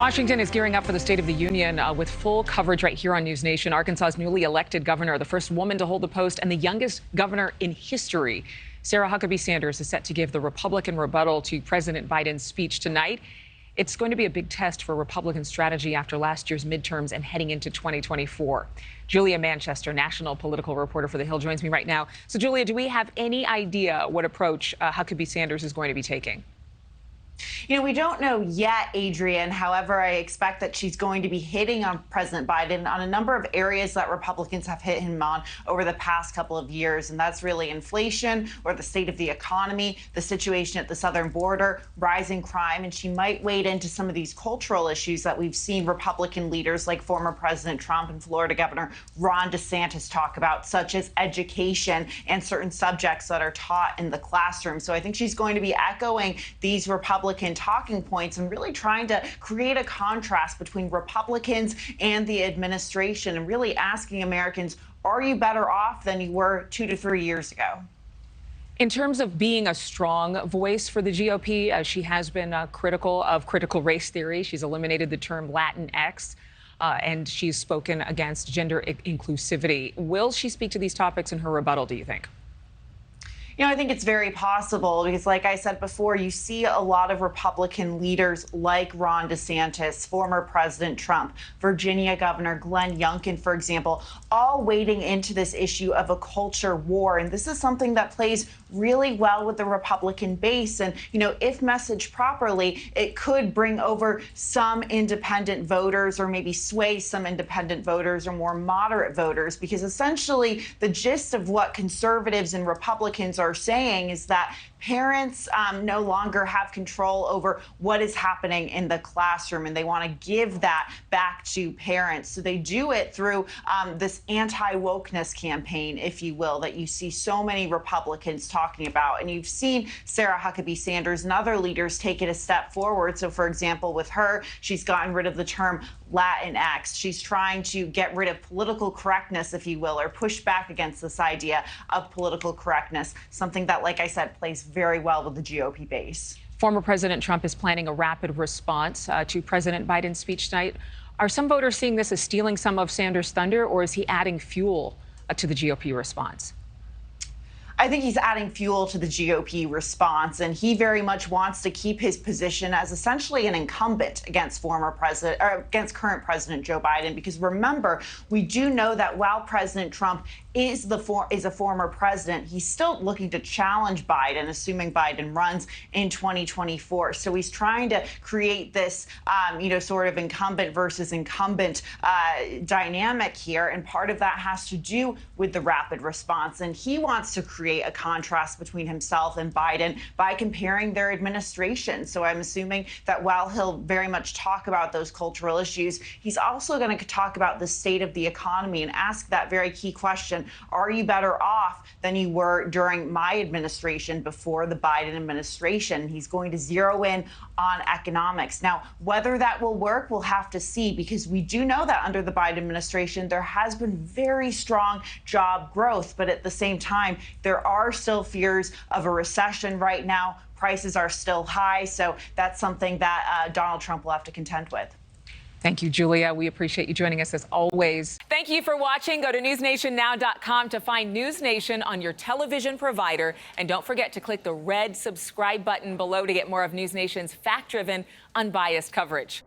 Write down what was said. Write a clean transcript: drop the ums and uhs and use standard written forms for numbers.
Washington is gearing up for the State of the Union with full coverage right here on NewsNation. Arkansas's newly elected governor, the first woman to hold the post and the youngest governor in history. Sarah Huckabee Sanders is set to give the Republican rebuttal to President Biden's speech tonight. It's going to be a big test for Republican strategy after last year's midterms and heading into 2024. Julia Manchester, national political reporter for The Hill, joins me right now. So, Julia, do we have any idea what approach Huckabee Sanders is going to be taking? We don't know yet, Adrienne. However, I expect that she's going to be hitting on President Biden on a number of areas that Republicans have hit him on over the past couple of years. And that's really inflation or the state of the economy, the situation at the southern border, rising crime. And she might wade into some of these cultural issues that we've seen Republican leaders like former President Trump and Florida Governor Ron DeSantis talk about, such as education and certain subjects that are taught in the classroom. So I think she's going to be echoing these Republican talking points and really trying to create a contrast between Republicans and the administration and really asking Americans, are you better off than you were 2 to 3 years ago? In terms of being a strong voice for the GOP, she has been critical of critical race theory. She's eliminated the term Latinx, and she's spoken against gender inclusivity. Will she speak to these topics in her rebuttal, do you think? I think it's very possible because, like I said before, you see a lot of Republican leaders like Ron DeSantis, former President Trump, Virginia Governor Glenn Youngkin, for example, all wading into this issue of a culture war. And this is something that plays really well with the Republican base. And, if messaged properly, it could bring over some independent voters or maybe sway some independent voters or more moderate voters, because essentially the gist of what conservatives and Republicans are saying is that parents no longer have control over what is happening in the classroom, and they want to give that back to parents. So they do it through this anti-wokeness campaign, if you will, that you see so many Republicans talking about. And you've seen Sarah Huckabee Sanders and other leaders take it a step forward. So, for example, with her, she's gotten rid of the term Latinx. She's trying to get rid of political correctness, if you will, or push back against this idea of political correctness, something that, like I said, plays very well with the GOP base. Former President Trump is planning a rapid response to President Biden's speech tonight. Are some voters seeing this as stealing some of Sanders' thunder, or is he adding fuel to the GOP response? I think he's adding fuel to the GOP response, and he very much wants to keep his position as essentially an incumbent against against current President Joe Biden. Because remember, we do know that while President Trump is a former president, he's still looking to challenge Biden, assuming Biden runs in 2024. So he's trying to create this, sort of incumbent versus incumbent dynamic here, and part of that has to do with the rapid response. And he wants to create a contrast between himself and Biden by comparing their administration. So I'm assuming that while he'll very much talk about those cultural issues, he's also going to talk about the state of the economy and ask that very key question: are you better off than you were during my administration before the Biden administration? He's going to zero in on economics. Now, whether that will work, we'll have to see, because we do know that under the Biden administration, there has been very strong job growth. But at the same time, there are still fears of a recession right now. Prices are still high. So that's something that Donald Trump will have to contend with. Thank you, Julia. We appreciate you joining us as always. Thank you for watching. Go to newsnationnow.com to find NewsNation on your television provider. And don't forget to click the red subscribe button below to get more of NewsNation's fact-driven, unbiased coverage.